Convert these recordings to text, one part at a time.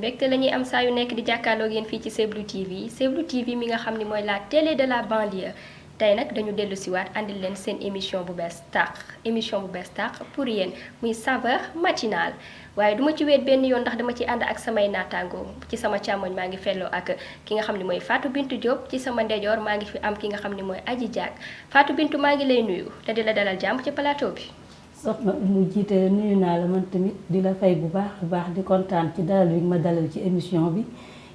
mbégte la ñuy am saa yu nekk di jàkkaarloog yéen fii ci Séblu TV Séblu TV mi nga xam ni mooy la télé de la banlieue tey nag dañu dellu siwaat andil leen seen émission bu bees tàq pour yéen muy saveur matinale waaye duma ci weet benn yoon ndax dama ci ànd ak samay naataango ci sama càmmoñ maa ngi felloo ak ki nga xam ne mooy Fatou Bintou Diop ci sama ndejoor maa ngi fi am ki nga xam ne mooy Adji Diack Fatou Bintou maa ngi lay nuyu te di la dalal jàmm ci plateau bi. soxna mu jiite nuyu naa la man tamit di la fay bu baax di kontaan ci dalal bi ma dalal ci émission bi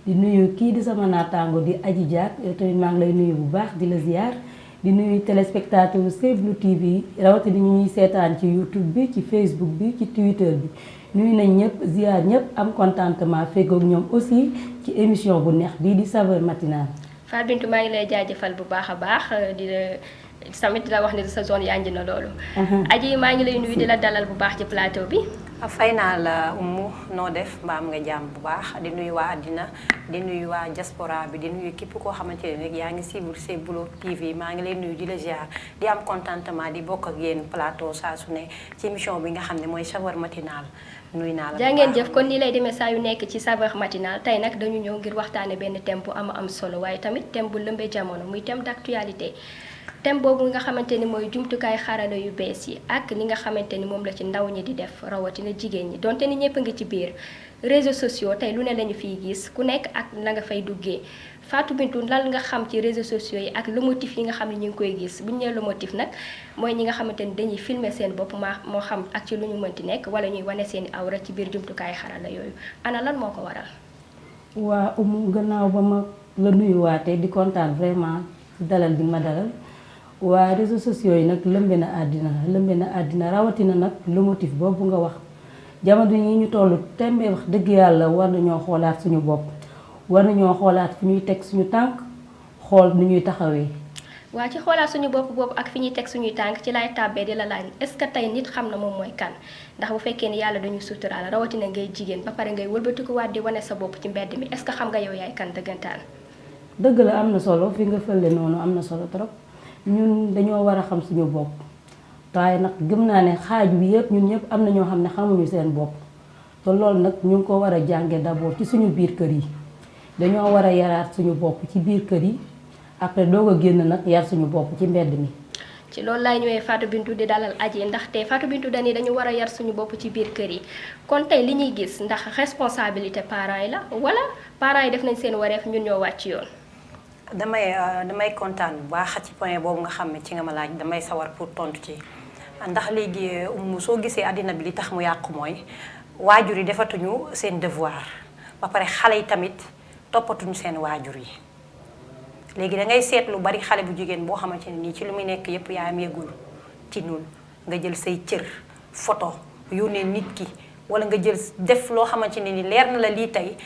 di nuyu kii di sama naataango di Adji Diack tamit maa ngi lay nuyu bu baax di la ziar di nuyu téléspectateur Séblu TV rawatina ñu ñuy seetaan ci YouTube bi ci Facebook bi ci Twitter bi nuyu nañ ñëpp ziar ñëpp am contentement feggoog ñoom aussi ci émission bu neex bii di saveur matinale. Fatou Bintou maa ngi lay jaajëfal bu baax a baax di la samit di la wax ne sa zone yaa ngi na loolu. Adji maa ngi lay nuyu di la dalal bu baax ci plateau bi. fay naa la Oumou noo def mbaam nga jàmm bu baax di nuyu waa àddina di nuyu waa diaspora bi di nuyu képp koo xamante ne rek yaa ngi suivre Séblu TV maa ngi lay nuyu di la ziar di am contentement di bokk ak yéen plateau saa su ne ci émission bi nga xam ne mooy saveur matinale nuyu naa la. jaa ngeen jëf kon nii lay demee saa yu nekk ci saveur matinale tey nag dañu ñëw ngir waxtaane benn thème bu am solo waaye tamit thème bu lëmbee jamono muy thème d'actualité. thème boobu nga xamante ni mooy jumtukaay xarala yu bees yi ak ni nga xamante ni moom la ci ndaw ñi di def rawatina jigéen ñi donte ni ñëpp a ngi ci biir réseaux sociaux tey lu ne lañu fiy gis ku nekk ak la nga fay duggee Fatou Bintou lan nga xam ci réseaux sociaux yi ak le motif yi nga xam ne ñu ngi koy gis bu ñu nee le motif nag mooy ñi nga xamante ni dañuy filmer seen bopp moo xam ak ci lu ñu mënti nekk wala ñuy wane seen awra ci biir jumtukaay xarala yooyu ana lan moo ko waral. waa gannaaw ba ma la nuyuwaatee di kontaan vraiment dalal bi ma dalal. waa réseaux sociaux yi nag lëmbe na àddina rawatina nag le motif boobu nga wax jamono yi ñu toll tembe wax dëgg yàlla war nañoo xoolaat suñu bopp war nañoo xoolaat fi ñuy teg suñu tànk xool ni ñuy taxawee. waa ci xoolaat suñu bopp boobu ak fi ñuy teg suñuy tànk ci lay tàbbee di la laaj est-ce que tey nit xam na moom mooy kan ndax bu fekkee ni yàlla dañu suturaal rawatina ngay jigéen ba pare ngay wëlbatikuwaat di wane sa bopp ci mbedd mi est-ce que xam nga yow yaay kan dëggantaan. dëgg la am na solo fi nga fële noonu am na solo trop. ñun dañoo war a xam suñu bopp waaye nag gëm naa ne xaaj bi yëpp ñun ñëpp am na ñoo xam ne xamuñu seen bopp te loolu nag ñu ngi ko war a jànge d'abord ci suñu biir kër yi dañoo war a yaraat suñu bopp ci biir kër yi après doog a génn nag yar suñu bopp ci mbedd mi. ci loolu laay ñëwee Fatou Bintou di dalal Adji ndaxte Fatou Bintou dañu war a yar suñu bopp ci biir kër yi kon tey li ñuy gis ndax responsabilité parents yi la wala parents yi def nañ seen wareef ñun ñoo wàcc yoon. damay kontaan bu baax ci point boobu nga xam ne ci nga ma laaj damay sawar pour tontu ci ndax léegi soo gisee àddina bi li tax mu yàqu mooy waajur yi defatuñu seen devoir ba pare xale yi tamit toppatuñu seen waajur yi léegi da ngay seet lu bari xale bu jigéen boo xamante ne nii ci lu muy nekk yépp yaayam yëgul tinul nga jël say cër photo yónnee nit ki wala nga jël def loo xamante ne ni leer na la lii tey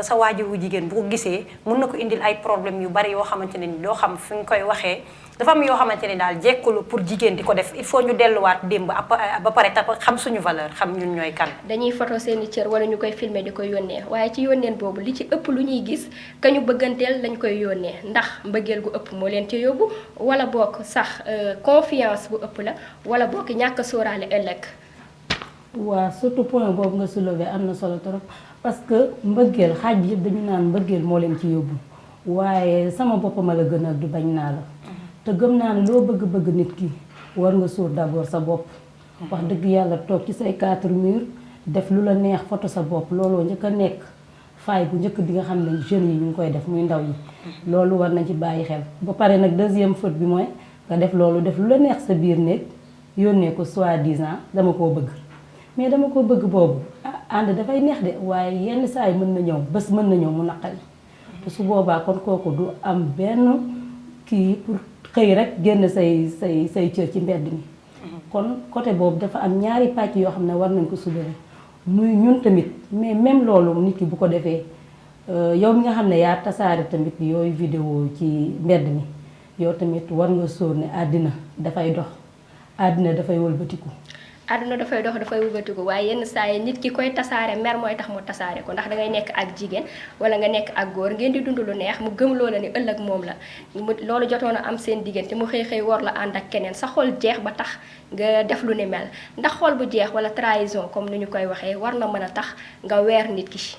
sa waajur wu jigéen bu ko gisee mun na ko indil ay problème yu bari yoo xamante ne ni doo xam fi nga koy waxee dafa am yoo xamante ne daal jekkulu pour jigéen di ko def il faut ñu delluwaat démb ba pare ta xam suñu valeur xam ñun ñooy kan. dañuy photo seeni cër wala ñu koy filmer di ko yónnee waaye ci yónneen boobu li ci ëpp lu ñuy gis ka ñu bëgganteel lañ koy yónnee ndax mbëggeel gu ëpp moo leen ci yóbbu wala bokk sax confiance bu ëpp la wala bokk ñàkk a sóoraale ëllëg. waaw surtout point boobu nga soulevé am na solo trop parce que mbëggeel xaaj bi yëpp dañu naan mbëggeel moo leen ci yóbbu waaye sama boppama la gën a du bañ naa la te gëm naa ne loo bëgg-bëgg nit ki war nga sóor d'abord sa bopp wax dëgg yàlla toog ci say 4 murs def lu la neex photo sa bopp looloo njëkk a nekk faay bu njëkk bi nga xam ne jeunes yi ñu ngi koy def muy ndaw yi loolu war nañ ci bàyyi xel ba pare nag deuxième faute bi mooy nga def loolu def lu la neex sa biir néeg yónnee ko soi-disant dama koo bëgg mais dama ko bëgg boobu ànd dafay neex de waaye yenn saa yi mën na ñëw bés mën na ñëw mu naqari te su boobaa kon kooku du am benn kii pour xëy rek génn say cër ci mbedd mi kon côté boobu dafa am ñaari pàcc yoo xam ne war nañ ko soulever muy ñun tamit mais même loolu nit ki bu ko defee yow mi nga xam ne yaa tasaare tamit yooyu vidéo ci mbedd mi yow tamit war nga sóor ne àddina dafay dox àddina dafay wëlbatiku àdduna dafay dox dafay wëbatiku waaye yenn saa yi nit ki koy tasaare mer mooy tax mu tasaare ko ndax dangay nekk ak jigéen wala nga nekk ak góor ngeen di dund lu neex mu gëm loola ni ëllëg moom la loolu jotoon a am seen diggante mu xëy war la ànd ak keneen sa xol jeex ba tax nga def lu ni mel ndax xol bu jeex wala trahison comme ni ñu koy waxee war na mën a tax nga weer nit ki.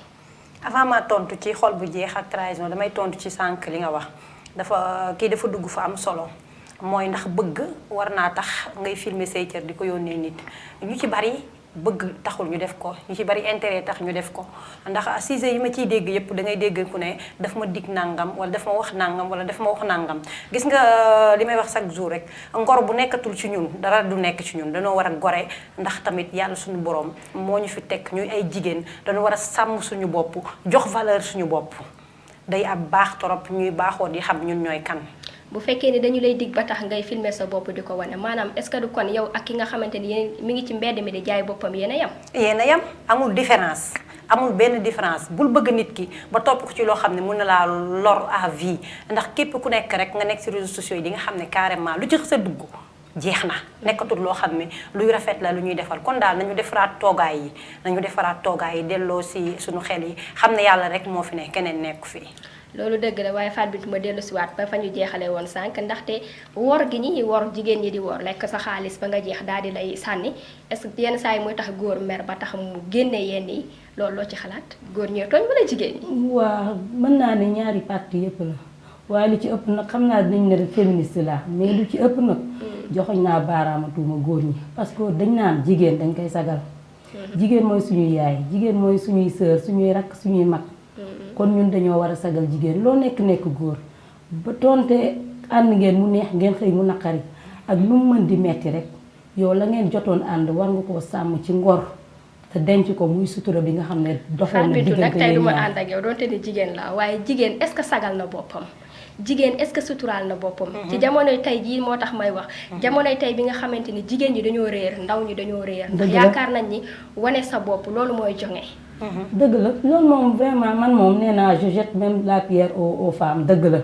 avant ma tontu ci xol bu jeex ak trahison damay tontu ci sànq li nga wax dafa dugg fa am solo mooy ndax bëgg war naa tax ngay filmer say cër di ko yónnee nit ñu ci bari bëgg taxul ñu def ko ñu ci bari intérêt tax ñu def ko ndax sujet yi ma ciy dégg yépp da ngay dégg ku ne daf ma dig nangam wala daf ma wax nangam wala daf ma wax nangam gis nga li may wax chaque jour rek ngor bu nekkatul ci ñun dara du nekk ci ñun dañoo war a gore ndax tamit yàlla suñu borom moo ñu fi teg ñuy ay jigéen dañu war a sàmm suñu bopp jox valeur suñu bopp day ab baax torop ñuy baaxoo di xam ñun ñooy kan. bu fekkee ni dañu lay dig ba tax ngay filmer sa bopp di ko wane maanaam est-ce que du kon yow ak ki nga xamante ni yéen mi ngi ci mbedd mi di jaay boppam yéen a yem. yéen a yem amul différence amul benn différence bul bëgg nit ki ba topp ko ci loo xam ne mën na laa lor à vie ndax képp ku nekk rek nga nekk ci réseaux sociaux yi di nga xam ne carrément lu ci xës a dugg jeex na nekkatul loo xam ne luy rafet la lu ñuy defal kon daal nañu defaraat toogaay yi delloo ci suñu xel yi xam ne yàlla rek moo fi ne keneen nekku fii. loolu dëgg la waaye Fatou Bintou ma dellu si waat ba fa ñu jeexale woon sànq ndaxte wor gi ñi wor jigéen ñi di wor lekk sa xaalis ba nga jeex daal di lay sànni est-ce que yenn saa yi mooy tax góor mer ba tax mu génne yenn yi loolu loo ci xalaat góor ñooy tooñ wala jigéen ñi. waaw mën naa ne ñaari parti yëpp la waaye lu ci ëpp nag xam naa dinañ ne féministe la mais lu ci ëpp nag joxoñ naa baaraama tuuma góor ñi parce que dañ naan jigéen dañ koy sagal jigéen mooy suñuy yaay jigéen mooy suñuy sœur suñuy rakk suñuy mag kon ñun dañoo war a sagal jigéen loo nekk góor ba tonte ànd ngeen mu neex ngeen xëy mu naqari ak lu mu mën di metti rek yow la ngeen jotoon ànd war nga koo sàmm ci ngor te denc ko muy sutura bi nga xam ne doxoon na diggante nag tey du ma ànd ak yow doonte ni jigéen la waaye jigéen est-ce que sagal na boppam jigéen est-ce que suturaal na boppam ci jamonoy tey jii moo tax may wax jamonoy tey bi nga xamante ni jigéen ñi dañoo réer ndaw ñi dañoo réer ndax yaakaar nañ ni wane sa bopp loolu mooy jonge dëgg la loolu moom vraiment man moom nee naa je jette même la pierre aux femmes dëgg la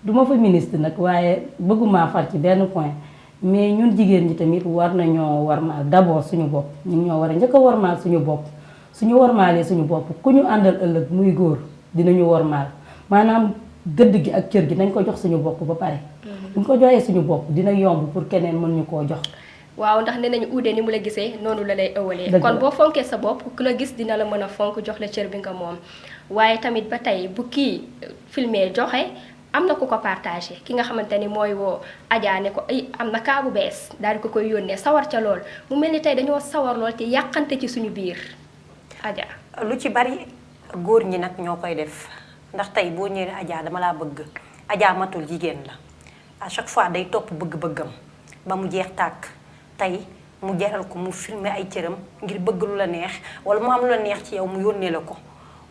du ma féministe nag waaye bëgguma far ci benn point mais ñun jigéen ñi tamit war nañoo warmaal d'abord suñu bopp ñun ñoo war a njëkk a warmaal suñu bopp suñu warmaalee suñu bopp ku ñu àndal ëllëg muy góor dinañu warmaal maanaam gëdd gi ak cër gi nañ ko jox suñu bopp ba pare buñ ko joxee suñu bopp dina yomb pour keneen mën ñu koo jox. waaw ndax nee nañu uude ni mu la gisee noonu la lay ëwalee kon boo fonkee sa bopp ku la gis dina la mën a fonk jox la cër bi nga moom waaye tamit ba tey bu kii filmé joxe am na ku ko partagé ki nga xamante ni mooy woo Adja ne ko ay am na kaa bu bees daal di ko koy yónnee sawar ca lool mu mel ni tey dañoo sawar lool te yàqante ci suñu biir Adja. lu ci bari góor ñi nag ñoo koy def ndax tey boo ñëwee Adja dama laa bëgg Adja matul jigéen la à chaque fois day topp bëgg-bëggam ba mu jeex tàkk. tey mu jaral ko mu filmer ay cëram ngir bëgg lu la neex wala mu am lu la neex ci yow mu yónnee la ko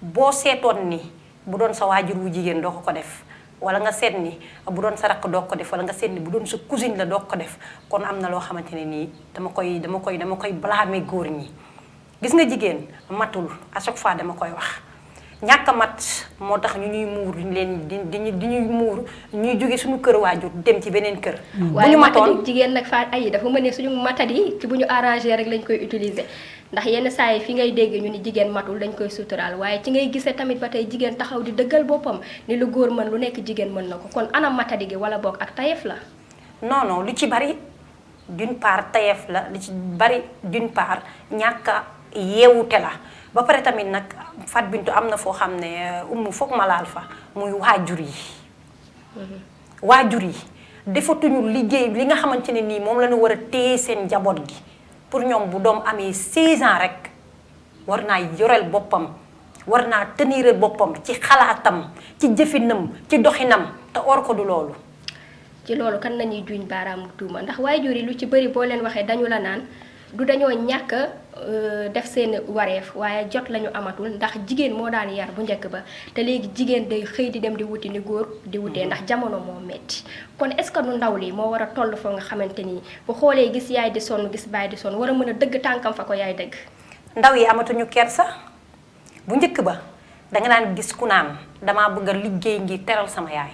boo seetoon ni bu doon sa waajur wu jigéen doo ko def wala nga seet ni bu doon sa rakk doo ko def wala nga seet ni bu doon sa cousine la doo ko def kon am na loo xamante ne nii dama koy blâmer góor ñi. gis nga jigéen matul à chaque fois dama koy wax ñàkk a mat moo tax ñu ñuy muur di ñuy muur ñuy jóge suñu kër waajur dem ci beneen kër. bu ñu matoon jigéen nag fa ay dafa mën ne suñu matadi ci bu ñu arrangé rek lañ koy utiliser ndax yenn saa yi fi ngay dégg ñu ni jigéen matul dañ koy suturaal waaye ci ngay gisee tamit ba tey jigéen taxaw di dëggal boppam ni lu góor mën lu nekk jigéen mën na ko kon ana matadi gi wala boog ak tayef la. non lu ci bari d'une part tayef la lu ci bari d'une part ñàkk a yeewute la. ba pare tamit nag Fatou Bintou am na foo xam ne foog ma laal fa muy waajur yi waajur yi defatuñu liggéey li nga xamante ne nii moom la ñu war a téye seen njaboot gi pour ñoom bu doom amee 16 ans rek war naa yoreel boppam war naa teniral boppam ci xalaatam ci jëfinam ci doxinam te or ko du loolu. ci loolu kan nañuy juñ baaraamu tuuma ndax waajur yi lu ci bëri boo leen waxee dañu la naan du dañoo ñàkk def seen wareef waaye jot lañu amatul ndax jigéen moo daan yar bu njëkk ba te léegi jigéen day xëy di dem di wuti ni góor di wutee ndax jamono moo metti kon est-ce que nu ndaw li moo war a toll foo nga xamante ni bu xoolee gis yaay di sonn gis baay di sonn war a mën a dëgg tànkam fa ko yaay dëgg. ndaw yi amatuñu kersa bu njëkk ba danga naan gis ku naan damaa bëgg a liggéey ngir teral sama yaay.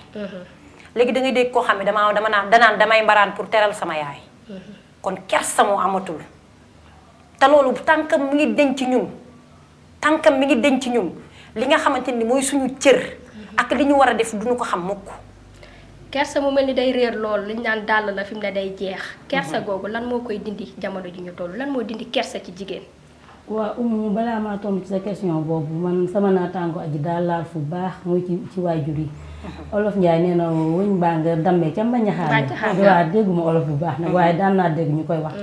léegi da ngay dégg koo xam ne danaan damay mbaraan pour teral sama yaay. kon kersa moo amatul. te loolu tànkam mi ngi denc ñun li nga xamante ni mooy suñu cër ak li ñu war a def duñu ko xam mukk. kersa mu mel ni day réer loolu liñ naan dàll la fi mu ne day jeex. kersa googu lan moo koy dindi jamono ji ñu toll lan moo dindi kersa ci jigéen. waaw balaa maa tontu ci sa question boobu man sama naataango aji daal laal fu baax muy ci waajur yi. olof Njaay nee na wëñ baa nga dammee ca mbañaxaane. waaw dégguma olof bu baax nag waaye daan naa dégg ñu koy wax.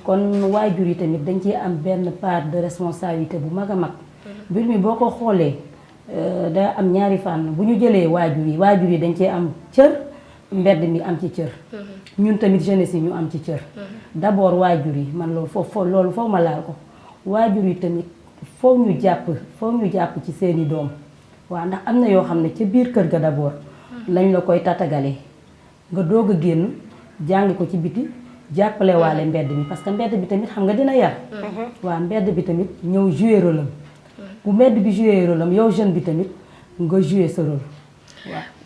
kon waajur yi tamit dañ ciy am benn part de responsabilité bu mag a mag. mbir mi boo ko xoolee daa am ñaari fànn bu ñu jëlee waajur yi dañ cee am cër mbedd mi am ci cër. ñun tamit jeunesse yi ñu am ci cër. d'abord waajur yi man loolu foofu ma laal ko. waajur yi tamit foog ñu jàpp ci seeni doom waaw ndax am na yoo xam ne ca biir kër ga d'abord lañ la koy tatagalee nga doog a génn jàng ko ci biti jàppale waale mbedd mi parce que mbedd bi tamit xam nga dina yar waaw mbedd bi tamit ñëw jouer rôle am bu mbedd bi jouer rôle am yow jeune bi tamit nga jouer sa rôle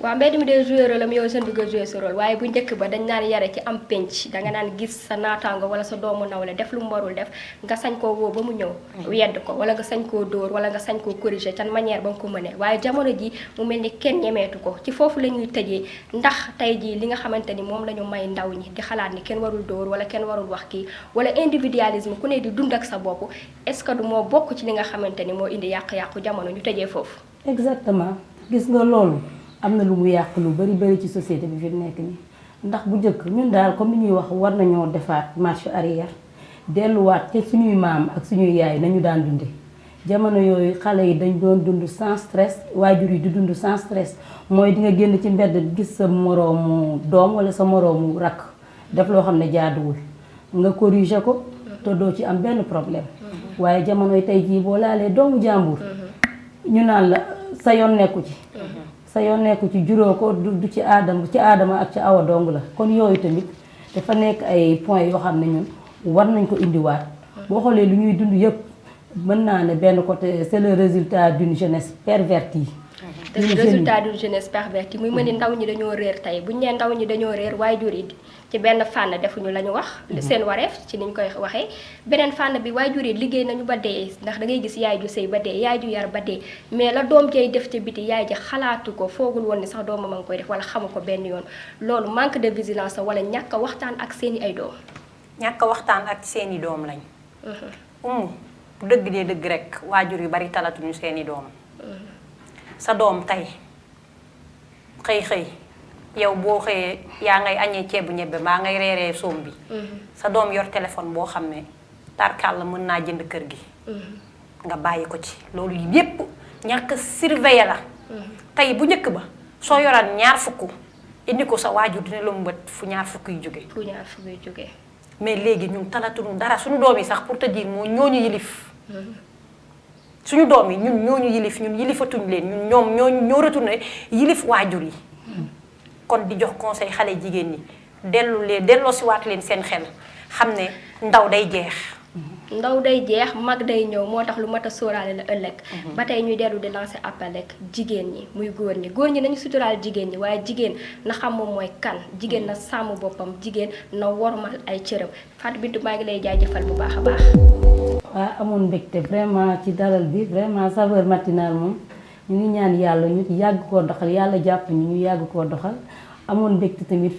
waaw mbedd mi day joué rôle am yow jeune bi nga joué sa rôle waaye bu njëkk ba dañ naan yare ci am penc danga naan gis sa naataango wala sa doomu nawle def lu mu warul def nga sañ koo woo ba mu ñëw yedd ko wala nga sañ koo dóor wala nga sañ koo corriger can manière ba nga ko mënee waaye jamono ji mu mel ni kenn ñemeetu ko ci foofu la ñuy tëjee ndax tey jii li nga xamante ni moom la ñu may ndaw ñi di xalaat ni kenn warul dóor wala kenn warul wax kii wala individualisme ku ne di dund ak sa bopp est-ce que du moo bokk ci li nga xamante ni moo indi yàq-yàqu jamono ñu tëjee foofu exactement gis nga loolu am na lu mu yàq lu bari ci société bi fi nekk nii ndax bu njëkk ñun daal comme ni ñuy wax war nañoo defaat marche arrière delluwaat ci suñuy maam ak suñuy yaay nañu daan dunde jamono yooyu xale yi dañ doon dund sans stress waajur yi di dund sans stress mooy di nga génn ci mbedd gis sa moroomu doom wala sa moroomu rakk def loo xam ne jaaduwul nga corriger ko te doo ci am benn problème waaye jamonoy tey jii boo laalee doomu jàmbur ñu naan la sa yoon nekku ci sa yoon nekku ci juróo ko du ci aadama ak ci awa dong la kon yooyu tamit dafa nekk ay points yoo xam ne ñun war nañ ko indiwaat boo xoolee lu ñuy dund yëpp mën naa ne benn côté c'est le résultat d'une jeunesse pervertie c'est le résultat d'une jeunesse pervertie muy mën ni ndaw ñi dañoo réer tey buñu nee ndaw ñi dañoo réer waajur yi ci benn fànn defuñu la ñu wax seen wareef ci niñ koy waxee beneen fànn bi waajur yi liggéey nañu ba dee ndax da ngay gis yaay ju sëy ba dee yaay ju yar ba dee mais la doom jay def ci biti yaay ji xalaatu ko foogul woon ni sax doomam a ngi koy def wala xamu ko benn yoon loolu manque de vigilance wala ñàkk a waxtaan ak seeni ay doom ñàkk a waxtaan ak seeni doom lañ bu dëgg dee dëgg rek waajur yu bari talatuñu seeni doom sa doom tey xëy yow boo xëyee yaa ngay añee ceebu ñebbe maa ngay reeree soom bi sa doom yor téléphone boo xam ne tarkal la mën naa jënd kër gi nga bàyyi ko ci loolu yépp ñàkk surveiller la tey bu njëkk ba soo yoraan ñaar fukk indi ko sa waajur dina la mbët fu ñaar fukk yu jóge mais léegi ñun talatuñu dara suñu doom yi sax pour te dire moo ñooñu yilif suñu doom yi ñun ñooñu yilif ñun yilifatuñ leen ñun ñoo retourné yilif waajur yi kon di jox conseil xale jigéen ñi delloo si waat leen seen xel xam ne ndaw day jeex mag day ñëw moo tax lu mat a sóoraale la ëllëg ba tey ñuy dellu di lancer appel rek jigéen ñi muy góor ñi nañu suturaal jigéen ñi waaye jigéen na xam moom mooy kan jigéen na sàmm boppam jigéen na wormal ay cëram Fatou Bintou maa ngi lay jaajëfal bu baax a baax waaw amoon mbégte vraiment ci dalal bi vraiment saveur matinale moom ñu ngi ñaan yàlla ñu yàgg koo doxal yàlla jàpp ñu yàgg koo doxal amoon mbégte tamit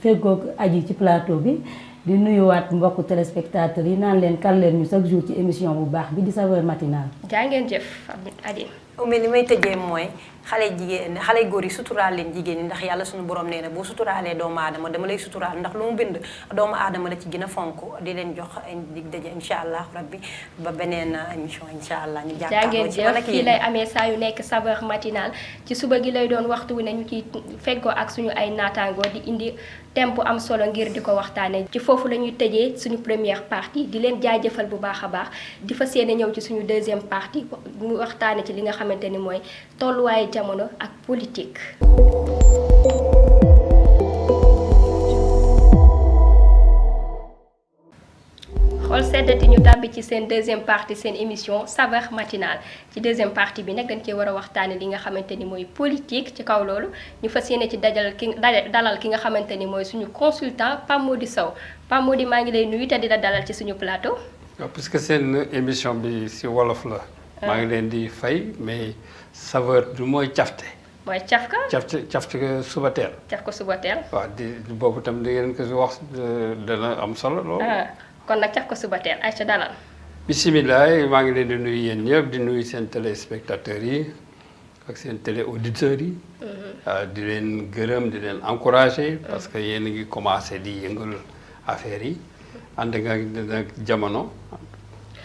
feggoogu aji ci plateau bi di nuyuwaat mbokku téléspectateurs yi naan leen kal leen ñu chaque jour ci émission bu baax bi di saveur matinale. jaa ngeen jëf Adi. Oumy li may tëjee mooy xale góor yi suturaal leen jigéen ñi ndax yàlla suñu borom nee na boo suturaalee doomu aadama dama lay suturaal ndax lu mu bind doomu aadama la ci gën a fonk di leen jox dig daje incha allah rabbi ba beneen émission incha allah ñu jàkkaarloo ci wala fii lay amee saa yu nekk saveur matinale ci suba gi lay doon waxtu wi ne ñu ciy feggoo ak suñu ay naataangoo di indi thème bu am solo ngir di ko waxtaanee ci foofu la ñuy tëjee suñu première partie di leen jaajëfal bu baax a baax di fas yéene ñëw ci suñu deuxième partie ñu waxtaane ci li nga xamante ni mooy tolluwaayu jamono ak politique. xool seddati ñu tàbbi ci seen deuxième partie seen émission saveur matinale ci deuxième partie bi nag dañ cee war a waxtaane li nga xamante ni mooy politique ci kaw loolu ñu fas yéene ci dalal ki nga xamante ni mooy suñu consultant Pape Mody Sow Pape Mody maa ngi lay nuyu te di la dalal ci suñu plateau. waaw puisque seen émission bi si wolof la. maa ngi leen di fay mais saveur du mooy cafte. mooy cafka cafte suba teel. caf ko suba teel. waaw di boobu tam di ngeen ko wax dana am solo loolu. kon nag caf ko suba teel ay ca dalal. bisimilah maa ngi leen di nuyu yéen ñëpp di nuyu seen téléspectateurs yi ak seen télé auditeurs yi. di leen gërëm di leen encourager. parce que yéen a ngi commencé di yëngal affaire yi. ànd nga nag jamono.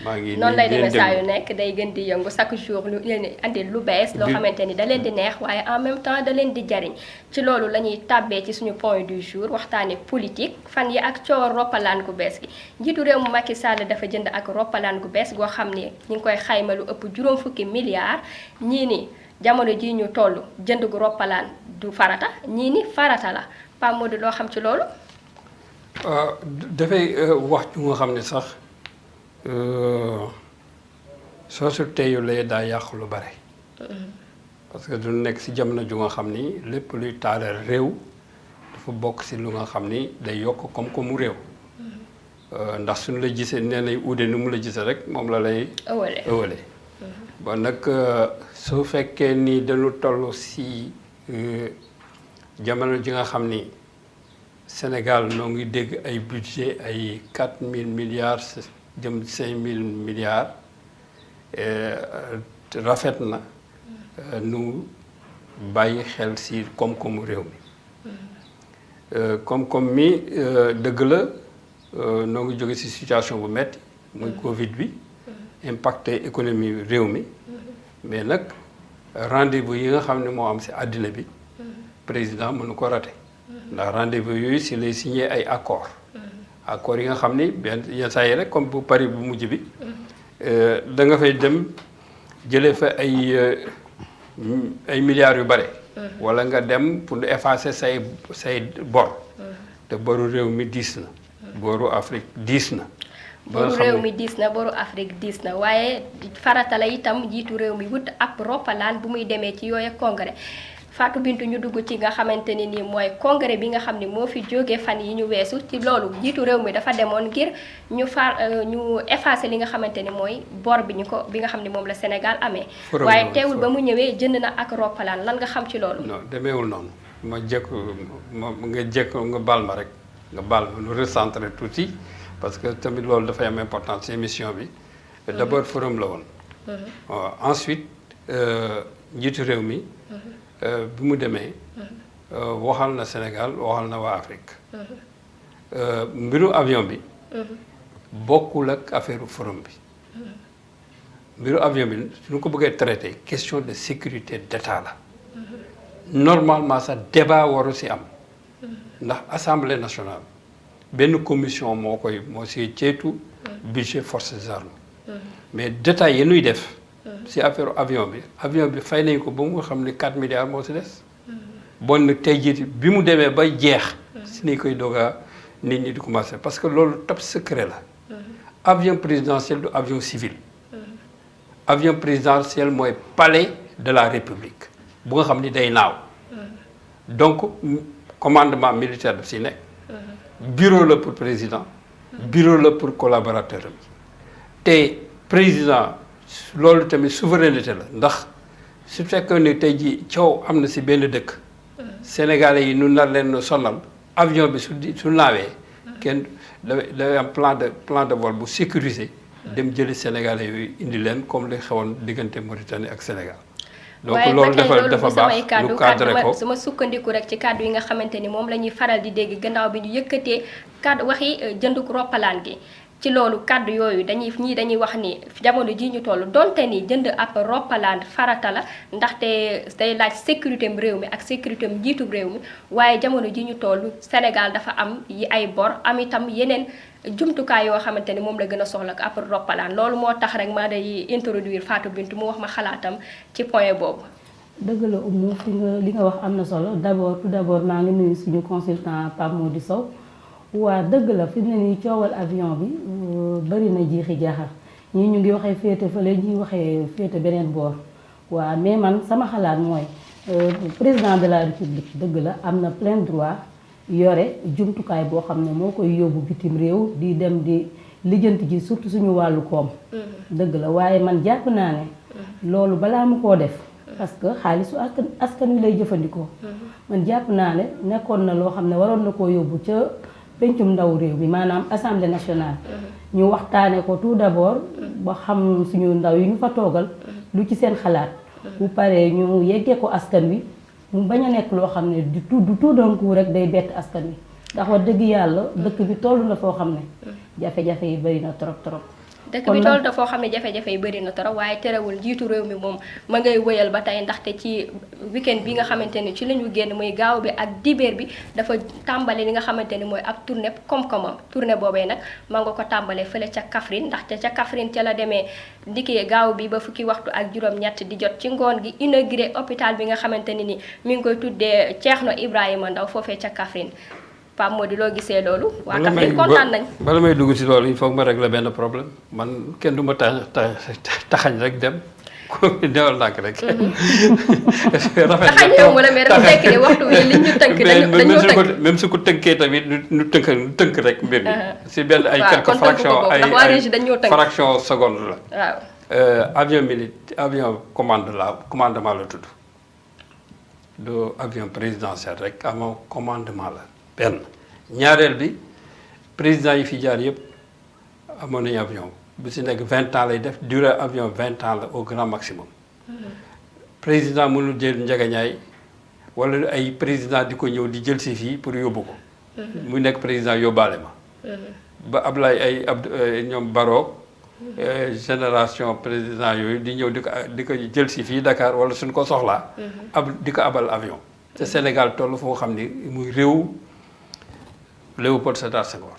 maa ngi noonu lay demee saa yu nekk day gën di yëngu chaque jour lu leen andi lu bees. loo xamante ni da leen di neex waaye en même temps da leen di jariñ ci loolu la ñuy tàbbee ci suñu point du jour waxtaane politique fan yi ak coow roppalaan gu bees gi. njiitu réew mu Macky Sall dafa jënd ak roppalaan gu bees goo xam ne ñu ngi koy xayma lu ëpp juróom fukki milliards ñii ni jamono ji ñu toll jënd gu roppalaan du farata ñii ni farata la Pape Modou loo xam ci loolu. dafay wax ju nga xam ne sax. soo su teeyulee daa yàqu lu bare. parce que du nekk ci jamono ju nga xam ni lépp luy taalal réew dafa bokk ci lu nga xam ni day yokk koom-koomu réew. ndax suñu la gisee nee nay uude nu mu la gisee rek moom la lay. ëwale bon nag su fekkee ni dañu toll ci jamono ji nga xam ni Sénégal noo ngi dégg ay budget ay 4000 milliards. jëm 5000 milliards rafet na nu bàyyi xel ci koom-koomu réew mi koom-koom mi dëgg la noo ngi jóge ci situation bu metti muy Covid bi impacté économie réew mi mais nag rendez-vous yi nga xam ne moo am ci àddina bi président mënu ko raté ndax rendez-vous yooyu ci lay signé ay accords yi nga xam ni benn yenn saa yi rek comme bu Paris bu mujj bi da nga fay dem jëlee fa ay milliards yu bare. wala nga dem pour effacer say bor. te boru réew mi diis na. boru Afrique diis na. boru réew mi diis na boru Afrique diis na waaye farata la itam jiitu réew mi wut ab roppalaan bu muy demee ci yooyu congrès Fatou Bintou ñu dugg ci nga xamante ni nii mooy congrès bi nga xam ne moo fi jógee fan yi ñu weesu ci loolu jiitu réew mi dafa demoon ngir ñu effacer li nga xamante ni mooy bor bi nga xam ne moom la Sénégal amee. waaye teewul ba mu ñëwee jënd na ak roppalaan lan nga xam ci loolu. non demeewul noonu nga baal ma rek nga baal ma nu recentrer tuuti parce que tamit loolu dafay am importance ci émission bi. d'abord forum la woon. ensuite njiitu réew mi. bi mu demee waxal na Sénégal waxal na waa Afrique mbiru avion bi bokkul ak affaire forum bi mbiru avion bi su ñu ko bëggee traité question de sécurité d'État la normalement sax débat waru ci am ndax Assemblée nationale benn commission moo ci ceytu budget forces armées mais détails yi nuy def ci affaire avion bi fay nañ ko ba mu xam ne 4 milliards moo ci des. bon nag tey jii bi mu demee ba jeex. si ni koy doga nit ñi di commencer parce que loolu top secret la. avion présidentiel du avion civil. avion présidentiel mooy palais de la République bu nga xam ni day naaw. donc commandement militaire daf si nekk. bureau la pour président. bureau la pour collaborateur am te président. loolu tamit souveraineté la ndax su fekkee ne tey jii coow am na ci benn dëkk. Sénégalais yi nu nar leen sonal avion bi su naawee. kenn dafay am plan de vol bu sécurisé. dem jëli Sénégalais yooyu indi leen comme li xewoon diggante Mauritanie ak Sénégal. donc loolu dafa baax lu cadré ko sama sukkandiku rek ci kàddu yi nga xamante ni moom la ñuy faral di dégg gannaaw bi ñu yëkkatee kàddu waxi jënduk roppalaan gi. ci loolu kàddu yooyu dañuy wax ni jamono ji ñu toll donte ni jënd ab roppalaan farata la ndaxte day laaj sécurité réew mi ak sécurité njiitu réew mi waaye jamono ji ñu toll Sénégal dafa am yi ay bor am itam yeneen jumtukaay yoo xamante ni moom la gën a soxla ak ab roppalaan loolu moo tax rek ma day introduire Fatou Bintou mu wax ma xalaatam ci point boobu. dëgg la Oumou li nga wax am na solo tout d'abord maa ngi nuyu suñu consultant Pape Modou Sow. waa dëgg la fi mu ne nii coowal avion bi bari na jiixi jaaxal ñii ñu ngi waxee féete fële ñuy waxee féete beneen boor waa mais man sama xalaat mooy président de la république dëgg la am na plein droit yore jumtukaay boo xam ne moo koy yóbbu bitim réew di dem di lijjanti ji surtout suñu wàllu koom. dëgg la waaye man jàpp naa ne loolu balaa mu koo def parce que xaalisu askan wi lay jëfandikoo. man jàpp naa ne nekkoon na loo xam ne waroon na koo yóbbu ca pencum ndaw réew mi maanaam assemblée nationale. ñu waxtaane ko tout d'abord ba xam suñu ndaw yi ñu fa toogal lu ci seen xalaat. bu paree ñu yeggee ko askan wi mu bañ a nekk loo xam ne du tout d'un coup rek day bett askan wi ndax wax dëgg yàlla dëkk bi toll na foo xam ne jafe-jafe yi bari na trop trop. dëkk bi toll na foo xam ne jafe-jafe yi bëri na trop waaye terewul njiitu réew mi moom ma ngay wëyal ba tey ndaxte ci weekend bi nga xamante ni ci la ñu génn muy gaaw bi ak dibeer bi dafa tàmbale li nga xamante ni mooy ab tournée koom-koomam tournée boobee nag ma nga ko tàmbalee fële ca Kaffrine ndaxte ca Kaffrine ca la demee ndikee gaaw bi ba fukki waxtu ak juróom-ñett di jot ci ngoon gi inauguré hôpital bi nga xamante ni mi ngi koy tuddee Cheikhno Ibrahima Ndaw foofee ca Kaffrine. Pape Modou loo gisee loolu. waa Kaffrine kontaan nañ. bala may dugg ci loolu il faut que ma régler benn problème man kenn du ma taxañ rek dem dewal nàkk rek. taxañ ñëw ma la mais dafa fekk ne waxtu wi li ñu tënk dañoo tënk. même su ko tënkee tamit ñu tënk rek mbir mi. si benn ay quelques fractions fraction seconde la. waaw. avion commandement la tudd. du avion présidentiel rek amoo commandement la benn ñaareel bi président yi fi jaar yëpp amoon nañu avion bu si nekk 20 ans lay def durée avion 20 ans la au grand maximum. président mënul jël njagañaay wala ay président di ko ñëw di jël si fii pour yóbbu ko. mu nekk président yóbbaale ma. ba Ablaye ñoom Barrow génération président yooyu di ñëw di ko jël si fii Dakar wala suñ ko soxlaa. di ko abal avion. te Sénégal toll foo xam ni muy réew Léopold Sédar Senghor.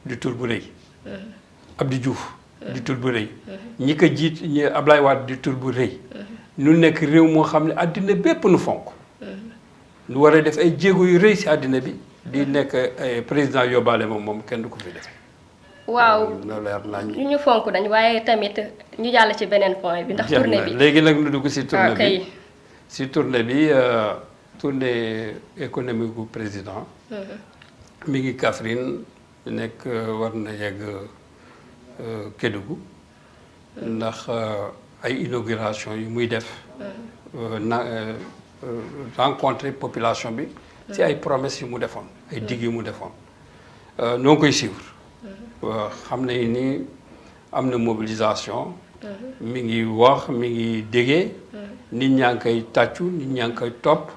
di tur bu rëy. Abdou Diouf. di tur bu rëy. ñi ko jiit ñi Ablaye Wade di tur bu rëy. nu nekk réew moo xam ne àddina bépp nu fonk. nu war a def ay jéego yu rëy si àddina bi di nekk président yóbbaale moom kenn du ko fi def. waaw ñu fonk nañ waaye tamit ñu jàll ci beneen point bi ndax tournée bi léegi nag nu dugg si tournée bi si tournée bi tournée économique bu président mi ngi Kaffrine nekk war na yegg Kédougou ndax ay inauguration yu muy def rencontrer population bi ci ay promesses yu mu defoon ay digg yu mu defoon noo ngi koy suivre xam nañ ni am na mobilisation. mi ngi wax mi ngi déggee. nit ñaa ngi koy tàccu nit ñaa ngi koy topp.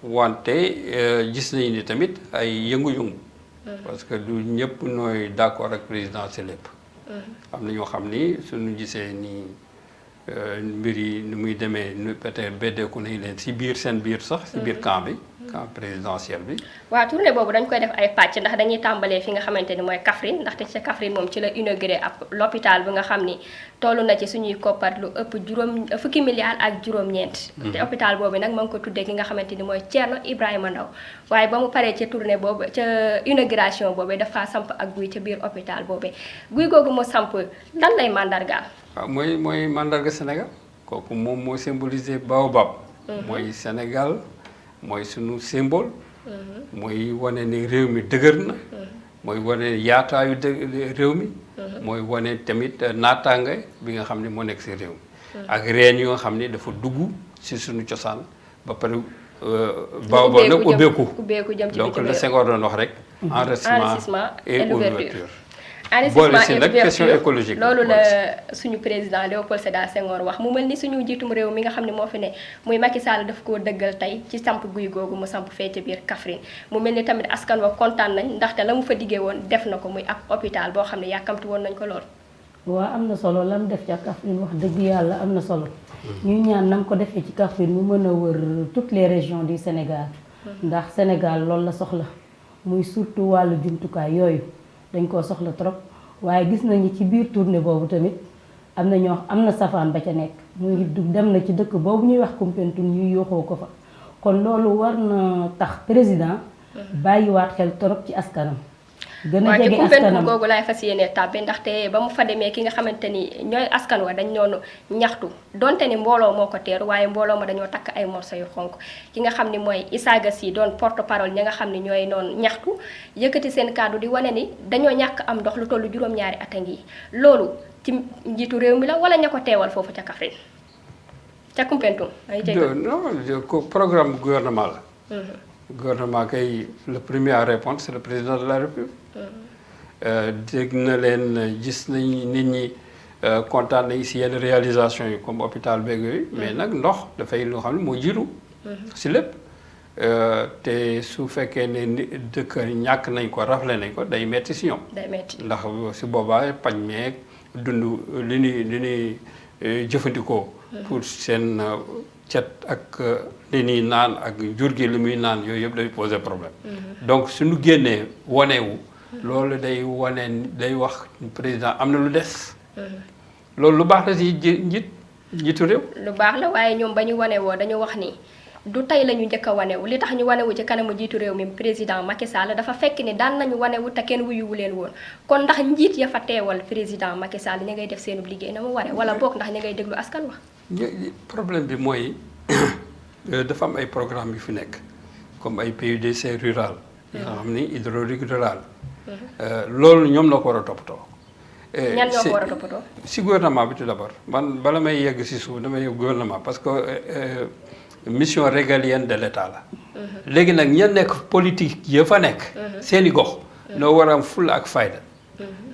wante gis nañu ni tamit ay yëngu-yëngu. parce que du ñëpp nooy d'accord ak président ci lépp. am na ñoo xam ni suñu gisee ni mbir yi ni muy demee peut-être beddeeku nañ leen ci biir seen biir sax ci biir camp bi. camp présidentiel bi. waaw tournée boobu dañ koy def ay pàcc ndax dañuy tàmbalee fi nga xamante ni mooy Kaffrine ndaxte ca Kaffrine moom ci la inauguré ab l'hôpital bi nga xam ni toll na ci suñuy koppar lu ëpp fukki milliards ak juróom-ñeent. te hôpital boobu nag ma ngi ko tuddee ki nga xamante ni mooy Thierno Ibrahima Ndaw waaye ba mu paree ca tournée boobu ca inauguration boobu dafa samp ak guy ca biir hôpital boobu guy googu mu samp lan lay mandargaal. waaw mooy mandarga Sénégal kooku moom moo symbolisé baobab. mooy Sénégal. mooy sunu symbole. mooy wane ni réew mi dëgër na. mooy wane yaataayu réew mi. mooy wane tamit naataange bi nga xam ne moo nekk si réew mi. ak reen yu nga xam ne dafa dugg si sunu cosaan ba pare. baobab nag ubbeeku donc le Senghor doon wax rek. enracinement et ouverture. enrichissement si nag question écologique loolu la suñu président Léopold Sédar Senghor wax mu mel ni suñu njiitum réew mi nga xam ne moo fi ne muy Macky Sall daf koo dëggal tey ci samp guy googu mu samp fee ca biir Kaffrine mu mel ni tamit askan wa kontaan nañ ndaxte la mu fa diggee woon def na ko muy ab hôpital boo xam ne yàkkamti woon nañ ko lool. waaw am na solo lam def ca Kaffrine wax dëgg yàlla am na solo. ñuy ñaan nam ko defee ci Kaffrine mu mën a wër toutes les régions du Sénégal. ndax Sénégal loolu la soxla muy surtout wàllu jumtukaay yooyu. dañ koo soxla trop waaye gis nañu ci biir tournée boobu tamit am na safaan ba ca nekk muy dem na ci dëkk boobu ñuy wax Koumpentoum ñuy yooxoo ko fa kon loolu war na tax président bàyyiwaat xel trop ci askanam gën a jege askanam googu laay fas yéene tàbbi ndaxte ba mu fa demee ki nga xamante ni ñooy askan wa dañ noonu ñaxtu donte ni mbooloo moo ko teeru waaye mbooloo ma dañoo takk ay morso yu xonk ki nga xam ni mooy Issa Gassi doon porte parole ñi nga xam ni ñooy noonu ñaxtu yëkkati seen kàddu di wane ni dañoo ñàkk am ndox lu tollu juróom-ñaari at a ngi loolu ci njiitu réew mi la wala ña ko teewal foofu ca Kaffrine ca Koumpentoum ay non programme gouvernement la gouvernement kay le premier à répondre c'est le président de la République. dégg na leen gis nañ nit ñi kontaan nañ si yenn réalisation yi comme hôpital beeg yooyu. mais nag ndox dafay loo xam ne moo jiitu. si lépp te su fekkee ne dëkk ñàkk nañ ko rafle nañ ko day metti si ñoom. day metti ndax si boobaa pañ meeg dund li ñuy jëfandikoo. pour seen cet ak li ñuy naan ak jur gi li muy naan yooyu yëpp day poser problème. donc suñu génnee wanewu loolu day wax président am na lu des. loolu lu baax la si njiitu réew. lu baax la waaye ñoom ba ñu wane woo dañu wax ni du tey la ñu njëkk a wanewu li tax ñu wanewu ci kanamu njiitu réew mi président Macky Sall dafa fekk ni daan nañu wanewu te kenn wuyuwu leen woon kon ndax njiit ya fa teewal président Macky Sall ña ngay def seenu liggéey na mu waree wala boog ndax ña ngay déglu askan wa. problème bi mooy dafa am ay programme yu fi nekk comme ay PUDC rural. yoo xam ni hydraulique rural. loolu ñoom la ko war a toppatoo. ñan ñoo ko war a toppatoo. si gouvernement bi tout d'abord man bala may yegg si suuf damay yegg gouvernement parce que mission régalienne de l'État la. léegi nag ña nekk politique ya fa nekk. seeni gox. noo war a am fulla ak fayda.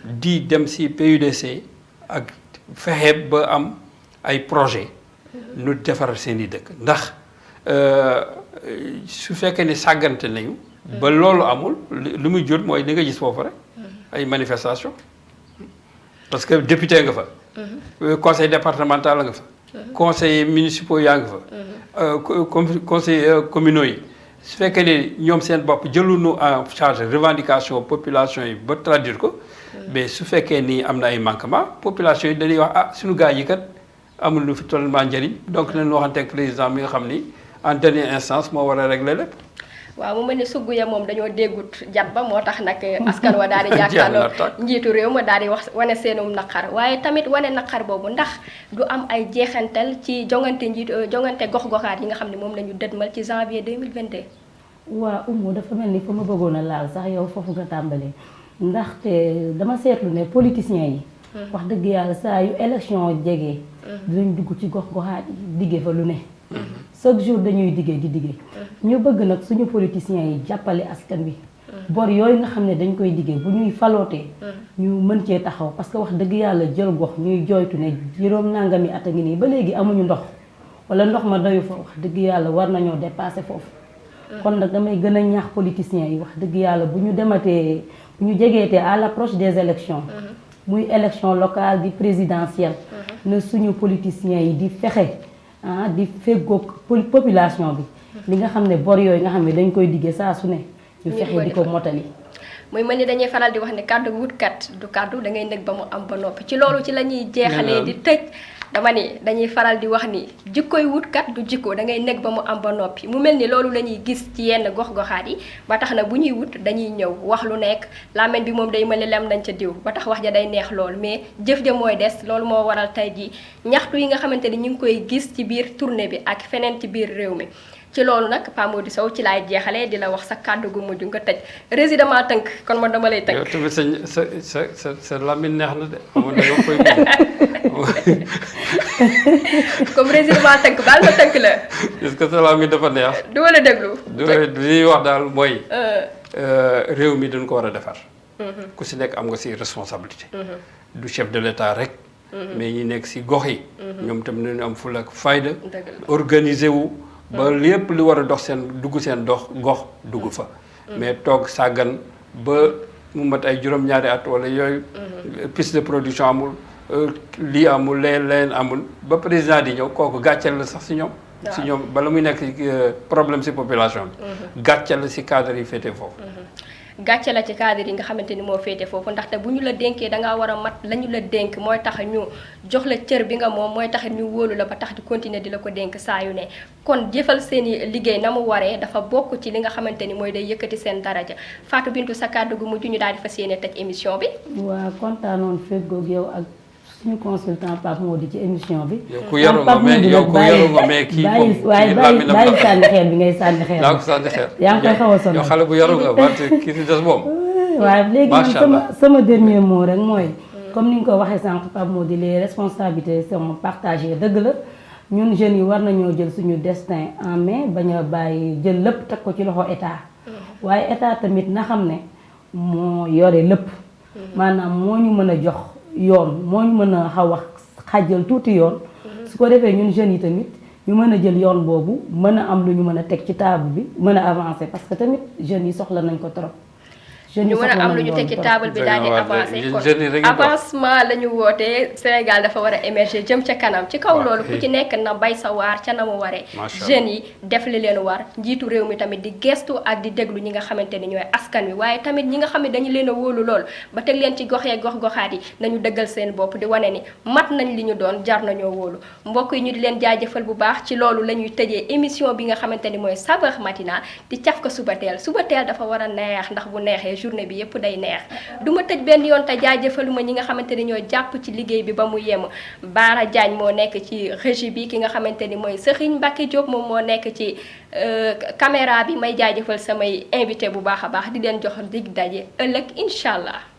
di dem si PUDC ak fexe ba am ay projet nu defaral seeni dëkk ndax su fekkee ni sàggante nañu. ba loolu amul lu muy jur mooy li nga gis foofu rek ay manifestation parce que député nga fa conseil départemental nga fa conseil municipaux yaa nga fa conseil communaux yi su fekkee ni ñoom seen bopp jëluñu en charge revendication population yi ba traduire ko mais su fekkee ni am na ay manquement population yi dañuy wax suñu gars yi kat amul lu fi tollumaa njëriñ donc nañu waxanteeg président mi nga xam ni en dernière instance moo war a régler lépp. waaw mu mel ni sugg ya moom dañoo déggut jat ba moo tax nag askan wa daal di jàkkaarloo njiitu réew ma daal di wax wane seenum naqar waaye tamit wane naqar boobu ndax du am ay jeexantal ci jongante gox-goxaat yi nga xam ne moom la ñu dëdmal ci janvier 2022. waa Oumou dafa mel ni fa ma bëggoon a laal sax yow foofu nga tàmbalee ndaxte dama seetlu ne politiciens yi. wax dëgg yàlla saa yu élection jege. dinañ dugg ci gox-goxaat yi diggee fa lu ne. chaque jour dañuy diggee di diggee. ñu bëgg nag suñu politiciens yi jàppale askan wi. bor yooyu nga xam ne dañ koy diggee bu ñuy falootee. ñu mën cee taxaw parce que wax dëgg yàlla jël gox ñuy jooytu ne juróom nangami at a ngi nii ba léegi amuñu ndox wala ndox ma doyu fa wax dëgg yàlla war nañoo dépasser foofu. kon nag damay gën a ñaax politiciens yi wax dëgg yàlla bu ñu dematee bu ñu jegeetee à l'approche des élections. muy élection locale di présidentielle. na suñu politiciens yi di fexe. di feggoog population bi li nga xam ne bor yooyu nga xam ne dañ koy diggee saa su ne ñu fexe di ko motali. muy mel ni dañuy faral di wax ne kàddu wutkat du kàddu da ngay nekk ba mu am ba noppi ci loolu ci la ñuy jeexalee di tëj dama ni dañuy faral di wax ni jikkoy wutkat du jikko da ngay nekk ba mu am ba noppi mu mel ni loolu la ñuy gis ci yenn gox-goxaat yi ba tax na bu ñuy wut dañuy ñëw wax lu nekk làmmiñ bi moom day mel ni lem nañ ca diw ba tax wax ja day neex lool mais jëf ja mooy des loolu moo waral tey ji ñaxtu yi nga xamante ni ñu ngi koy gis ci biir tournée bi ak feneen ci biir réew mi ci loolu nag Pa Modou Sow ci laay jeexalee di la wax sa kàddu gu mujj nga tëj résidement tënk kon man dama lay tënk. yow tamit sa làmmiñ neex na de xamoon na yow koy comme résidement tënk baal ma tënk la. est-ce que sa làmmiñ dafa neex. du ma la déglu. li ñuy wax daal mooy. réew mi dañ ko war a defar. ku si nekk am nga si responsabilité. du chef de l'État rek. mais ñi nekk si gox yi. ñoom tam nañu am fulla ak fayda. organiser wu. ba lépp li war a dox seen dugg seen gox dugg fa. mais toog sàggan ba mu mat ay juróom-ñaari at wala yooyu. piste de production amul lii amul leen amul ba président di ñëw kooku gàcceel la sax si ñoom. si ñoom bala muy nekk problème si population bi. gàcceel la si cadre yi féete foofu. gàcce la ci cadre yi nga xamante ni moo féete foofu ndaxte bu ñu la dénkee dangaa war a mat la ñu la dénk mooy tax ñu jox la cër bi nga moom mooy tax ñu wóolu la ba tax di continuer di la ko dénk saa yu ne kon jëfal seen i liggéey na mu waree dafa bokk ci li nga xamante ni mooy day yëkkati seen daraja Fatou Bintou sa kàddu gu mujj ñu daal di fas yéene tëj émission bi. waaw kontaanoon feggoog yow ak suñu consultant Pape Modou ci émission bi. yow ku yaru nga mais kii moom bàyyi sànni xeer bi ngay sànni xeer. yaa ngi ko sànni xeer. yaa ngi koy xaw a sonal yow xale bu yaru nga wante kii si des moom. waaw léegi man sama dernier mot rek mooy. comme ni nga ko waxee sànq Pape Modou les responsabilités sont partagées dëgg la ñun jeunes yi war nañoo jël suñu destin en main bañ a bàyyi jël lépp teg ko ci loxo état waaye état tamit na xam ne moo yore lépp maanaam moo ñu mën a jox yoon moo ñu mën a xaw a xàjjal tuuti yoon su ko defee ñun jeunes yi tamit ñu mën a jël yoon boobu mën a am lu ñu mën a teg ci table bi mën a avancer parce que tamit jeunes yi soxla nañ ko trop. ñu mën a am lu ñu teg ci table bi daal di avancé kon avancement la ñu wootee Sénégal dafa war a émerger jëm ca kanam ci kaw loolu ku ci nekk na bay sa waar ca na mu waree jeunes yi def li leen war njiitu réew mi tamit di gestu ak di déglu ñi nga xamante ni ñooy askan wi waaye tamit ñi nga xam ne dañu leen a wóolu lool ba teg leen ci goxee gox-goxaat yi nañu dëggal seen bopp di wane ni mat nañ li ñu doon jar nañoo wóolu mbokk yi ñu di leen jaajëfal bu baax ci loolu la ñuy tëjee émission bi nga xamante ni mooy Saveurs Matinales di caf ko suba teel dafa war a neex ndax bu neexee journée bi yëpp day neex du ma tëj benn yoon te jaajëfaluma ñi nga xamante ni ñoo jàpp ci liggéey bi ba mu yem Baara Diagne moo nekk ci régie bi ki nga xamante ni mooy Serigne Mbacke Diop moom moo nekk ci caméra bi may jaajëfal samay invité bu baax a baax di leen jox dig daje ëllëg incha allah.